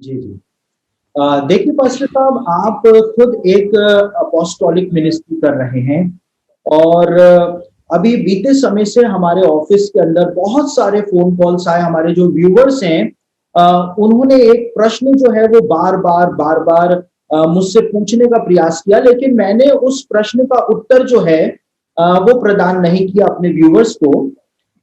जी, जी। देखिए पास्टर साहब, आप खुद एक अपोस्टोलिक मिनिस्ट्री कर रहे हैं और अभी बीते समय से हमारे ऑफिस के अंदर बहुत सारे फ़ोन कॉल्स आए, हमारे जो व्यूअर्स हैं उन्होंने एक प्रश्न जो है वो बार-बार मुझसे पूछने का प्रयास किया, लेकिन मैंने उस प्रश्न का उत्तर जो है वो प्रदान नहीं किया अपने व्यूअर्स को।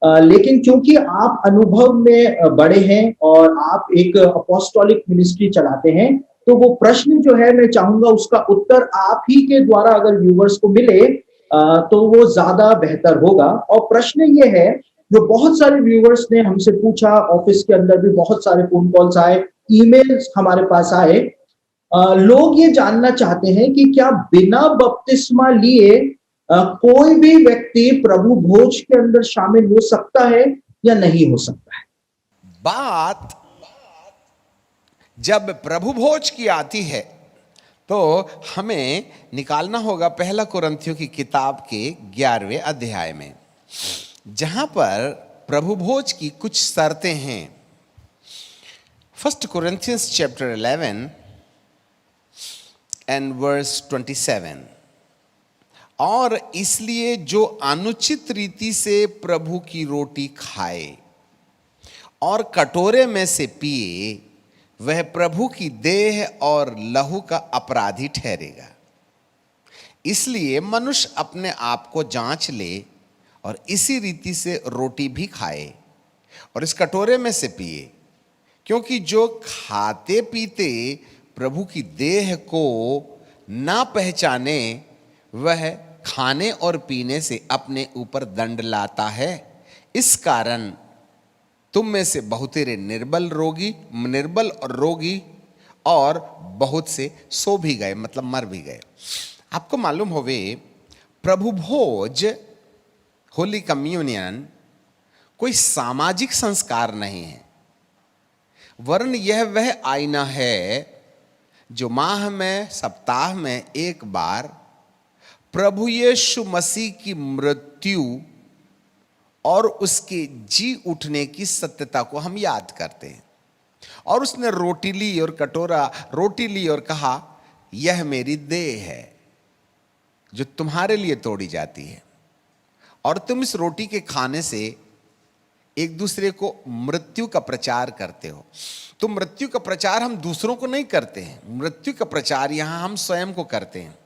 लेकिन क्योंकि आप अनुभव में बड़े हैं और आप एक अपोस्टोलिक मिनिस्ट्री चलाते हैं, तो वो प्रश्न जो है मैं चाहूँगा उसका उत्तर आप ही के द्वारा अगर व्यूअर्स को मिले तो वो ज़्यादा बेहतर होगा। और प्रश्न ये है, जो बहुत सारे व्यूअर्स ने हमसे पूछा, ऑफिस के अंदर भी बहुत सारे फ़ोन कॉल्स आए, ईमेल्स हमारे पास आए। लोग ये जानना चाहते हैं कि क्या बिना बपतिस्मा लिए कोई भी व्यक्ति प्रभु भोज के अंदर शामिल हो सकता है या नहीं हो सकता है? बात जब प्रभु भोज की आती है तो हमें निकालना होगा पहला कुरिन्थियों की किताब के 11वें अध्याय में, जहां पर प्रभु भोज की कुछ शर्तें हैं। First Corinthians chapter 11 and verse 27। और इसलिए जो अनुचित रीति से प्रभु की रोटी खाए और कटोरे में से पिए, वह प्रभु की देह और लहू का अपराधी ठहरेगा। इसलिए मनुष्य अपने आप को जांच ले और इसी रीति से रोटी भी खाए और इस कटोरे में से पिए, क्योंकि जो खाते पीते प्रभु की देह को ना पहचाने, वह खाने और पीने से अपने ऊपर दंड लाता है। इस कारण तुम में से बहुतेरे निर्बल और रोगी और बहुत से सो भी गए, मतलब मर भी गए। आपको मालूम होवे, प्रभु भोज, होली कम्युनियन कोई सामाजिक संस्कार नहीं है, वरन यह वह आईना है जो माह में, सप्ताह में एक बार प्रभु यीशु मसीह की मृत्यु और उसके जी उठने की सत्यता को हम याद करते हैं। और उसने रोटी ली और कटोरा रोटी ली और कहा, यह मेरी देह है जो तुम्हारे लिए तोड़ी जाती है, और तुम इस रोटी के खाने से एक दूसरे को मृत्यु का प्रचार करते हो। तो मृत्यु का प्रचार हम दूसरों को नहीं करते हैं, मृत्यु का प्रचार यहां हम स्वयं को करते हैं।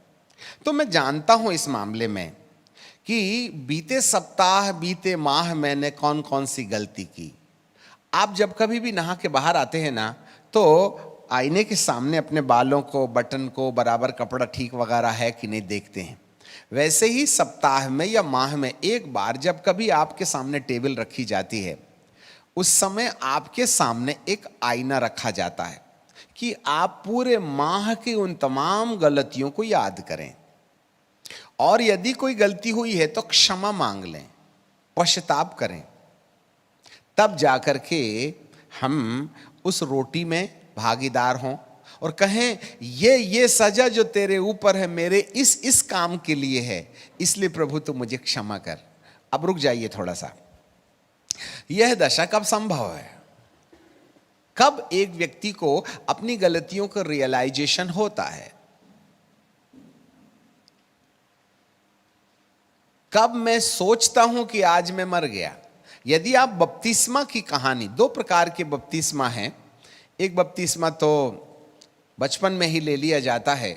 तो मैं जानता हूं इस मामले में कि बीते सप्ताह, बीते माह मैंने कौन कौन सी गलती की। आप जब कभी भी नहा के बाहर आते हैं ना, तो आईने के सामने अपने बालों को, बटन को, बराबर कपड़ा ठीक वगैरह है कि नहीं देखते हैं। वैसे ही सप्ताह में या माह में एक बार जब कभी आपके सामने टेबल रखी जाती है, उस समय आपके सामने एक आईना रखा जाता है कि आप पूरे माह की उन तमाम गलतियों को याद करें, और यदि कोई गलती हुई है तो क्षमा मांग लें, पश्चाताप करें। तब जाकर के हम उस रोटी में भागीदार हों और कहें, ये सजा जो तेरे ऊपर है मेरे इस काम के लिए है, इसलिए प्रभु तू मुझे क्षमा कर। अब रुक जाइए थोड़ा सा। यह दशा कब संभव है? कब एक व्यक्ति को अपनी गलतियों का रियलाइजेशन होता है? कब मैं सोचता हूं कि आज मैं मर गया। यदि आप बपतिस्मा की कहानी, दो प्रकार के बपतिस्मा हैं। एक बपतिस्मा तो बचपन में ही ले लिया जाता है,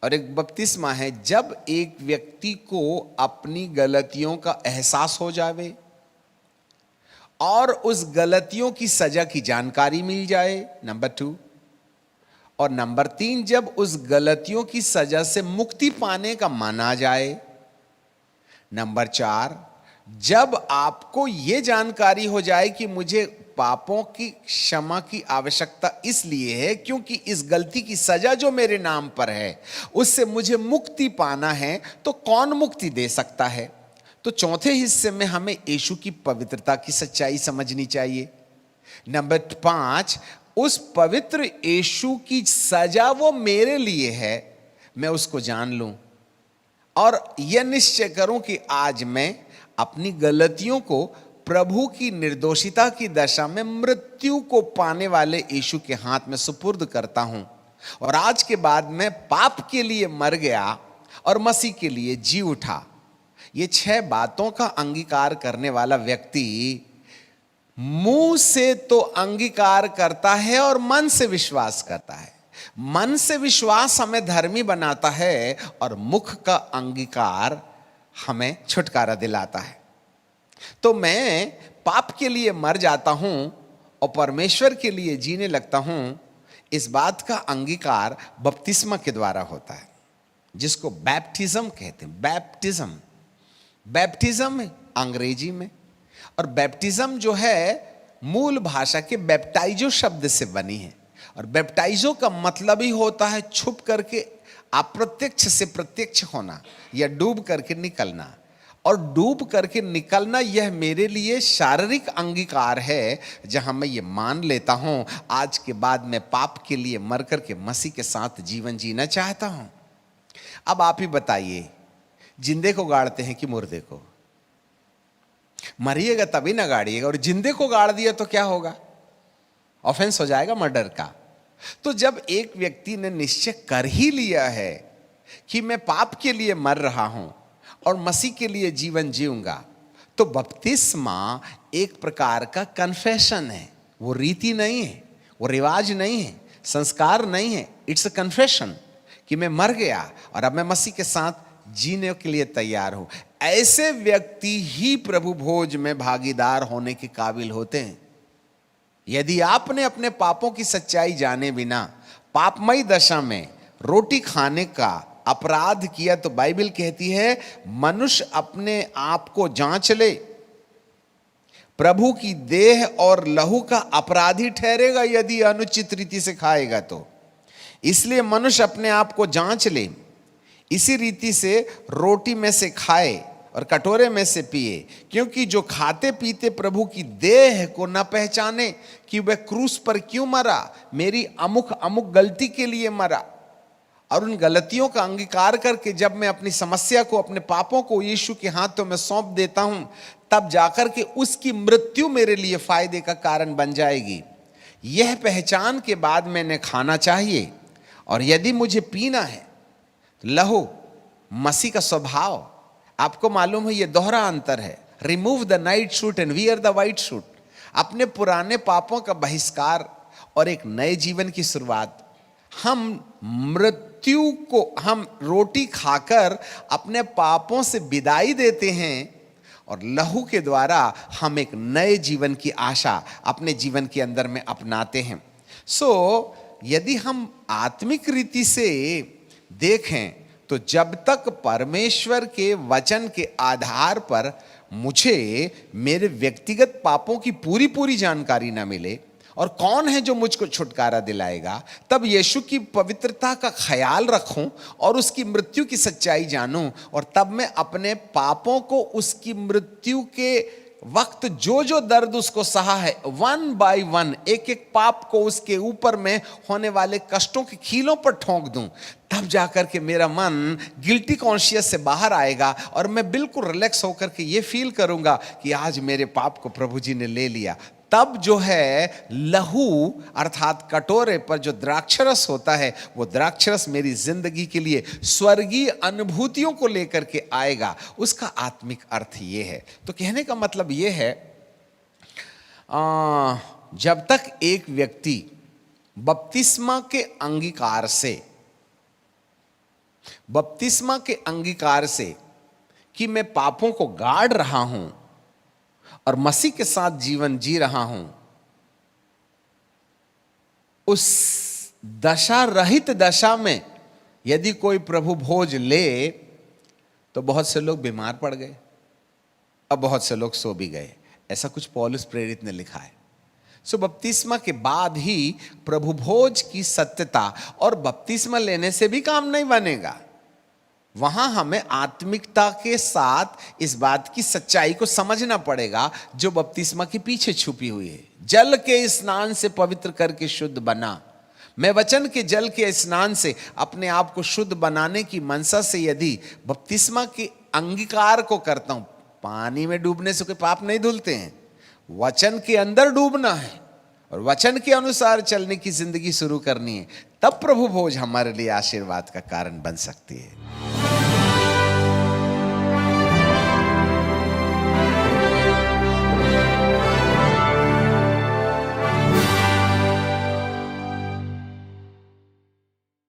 और एक बपतिस्मा है जब एक व्यक्ति को अपनी गलतियों का एहसास हो जावे और उस गलतियों की सजा की जानकारी मिल जाए, नंबर 2। और नंबर 3, जब उस गलतियों की सजा से मुक्ति पाने का माना जाए। नंबर 4, जब आपको यह जानकारी हो जाए कि मुझे पापों की क्षमा की आवश्यकता इसलिए है क्योंकि इस गलती की सजा जो मेरे नाम पर है उससे मुझे मुक्ति पाना है, तो कौन मुक्ति दे सकता है? तो चौथे हिस्से में हमें यीशु की पवित्रता की सच्चाई समझनी चाहिए। नंबर 5, उस पवित्र यीशु की सजा वो मेरे लिए है, मैं उसको जान लूं और यह निश्चय करूं कि आज मैं अपनी गलतियों को प्रभु की निर्दोषिता की दशा में मृत्यु को पाने वाले यीशु के हाथ में सुपुर्द करता हूं, और आज के बाद मैं पाप के लिए मर गया और मसीह के लिए जी उठा। ये 6 बातों का अंगीकार करने वाला व्यक्ति मुंह से तो अंगीकार करता है और मन से विश्वास करता है। मन से विश्वास हमें धर्मी बनाता है और मुख का अंगीकार हमें छुटकारा दिलाता है। तो मैं पाप के लिए मर जाता हूं और परमेश्वर के लिए जीने लगता हूं, इस बात का अंगीकार बपतिस्मा के द्वारा होता है, जिसको बैप्टिज्म कहते हैं। बैप्टिज्म अंग्रेजी में, और बैप्टिज्म जो है मूल भाषा के बैप्टाइजो शब्द से बनी है, और बैप्टाइजो का मतलब ही होता है छुप करके अप्रत्यक्ष से प्रत्यक्ष होना या डूब करके निकलना। और डूब करके निकलना यह मेरे लिए शारीरिक अंगीकार है, जहां मैं ये मान लेता हूं आज के बाद मैं पाप के लिए मर करके मसीह के साथ जीवन जीना चाहता हूं। अब आप ही बताइए, जिंदे को गाड़ते हैं कि मुर्दे को? मरिएगा तभी ना गाड़िएगा, और जिंदे को गाड़ दिया तो क्या होगा? ऑफेंस हो जाएगा मर्डर का। तो जब एक व्यक्ति ने निश्चय कर ही लिया है कि मैं पाप के लिए मर रहा हूं और मसीह के लिए जीवन जीऊंगा, तो बपतिस्मा एक प्रकार का कन्फेशन है। वो रीति नहीं है, वो रिवाज नहीं है, संस्कार नहीं है। इट्स अ कन्फेशन कि मैं मर गया और अब मैं मसीह के साथ जीने के लिए तैयार हूं। ऐसे व्यक्ति ही प्रभु भोज में भागीदार होने के काबिल होते हैं। यदि आपने अपने पापों की सच्चाई जाने बिना पापमयी दशा में रोटी खाने का अपराध किया, तो बाइबल कहती है मनुष्य अपने आप को जांच ले, प्रभु की देह और लहू का अपराधी ठहरेगा यदि अनुचित रीति से खाएगा तो। इसलिए मनुष्य अपने आप को जांच ले, इसी रीति से रोटी में से खाए और कटोरे में से पिए, क्योंकि जो खाते पीते प्रभु की देह को न पहचाने कि वह क्रूस पर क्यों मरा, मेरी अमुक गलती के लिए मरा, और उन गलतियों का अंगीकार करके जब मैं अपनी समस्या को, अपने पापों को यीशु के हाथों में सौंप देता हूं, तब जाकर के उसकी मृत्यु मेरे लिए फायदे का कारण बन जाएगी। यह पहचान के बाद मैंने खाना चाहिए। और यदि मुझे पीना है, लहू मसीह का स्वभाव, आपको मालूम है ये दोहरा अंतर है। Remove the night suit and wear the white suit. अपने पुराने पापों का बहिष्कार और एक नए जीवन की शुरुआत। हम मृत्यु को, हम रोटी खाकर अपने पापों से विदाई देते हैं, और लहू के द्वारा हम एक नए जीवन की आशा अपने जीवन के अंदर में अपनाते हैं। यदि हम आत्मिक रीति से देखें तो जब तक परमेश्वर के वचन के आधार पर मुझे मेरे व्यक्तिगत पापों की पूरी जानकारी ना मिले और कौन है जो मुझको छुटकारा दिलाएगा, तब यीशु की पवित्रता का ख्याल रखूं और उसकी मृत्यु की सच्चाई जानूं, और तब मैं अपने पापों को उसकी मृत्यु के वक्त जो दर्द उसको सहा है, 1 बाय 1 एक पाप को उसके ऊपर में होने वाले कष्टों के कीलों पर ठोंक दूं, तब जाकर के मेरा मन गिल्टी कॉन्शियस से बाहर आएगा और मैं बिल्कुल रिलैक्स होकर के ये फील करूंगा कि आज मेरे पाप को प्रभु जी ने ले लिया। तब जो है लहू अर्थात कटोरे पर जो द्राक्षरस होता है, वो द्राक्षरस मेरी जिंदगी के लिए स्वर्गीय अनुभूतियों को लेकर के आएगा। उसका आत्मिक अर्थ ये है। तो कहने का मतलब ये है, जब तक एक व्यक्ति बपतिस्मा के अंगीकार से कि मैं पापों को गाड़ रहा हूं और मसीह के साथ जीवन जी रहा हूं, उस दशा रहित दशा में यदि कोई प्रभु भोज ले, तो बहुत से लोग बीमार पड़ गए और बहुत से लोग सो भी गए। ऐसा कुछ पौलुस प्रेरित ने लिखा है। बपतिस्मा के बाद ही प्रभु भोज की सत्यता, और बपतिस्मा लेने से भी काम नहीं बनेगा। वहां हमें आत्मिकता के साथ इस बात की सच्चाई को समझना पड़ेगा जो बपतिस्मा के पीछे छुपी हुई है। जल के स्नान से पवित्र करके शुद्ध बना। मैं वचन के जल के स्नान से अपने आप को शुद्ध बनाने की मनसा से यदि बपतिस्मा के अंगीकार को करता हूं, पानी में डूबने से कोई पाप नहीं धुलते हैं। वचन के अंदर डूबना है और वचन के अनुसार चलने की जिंदगी शुरू करनी है, तब प्रभु भोज हमारे लिए आशीर्वाद का कारण बन सकती है।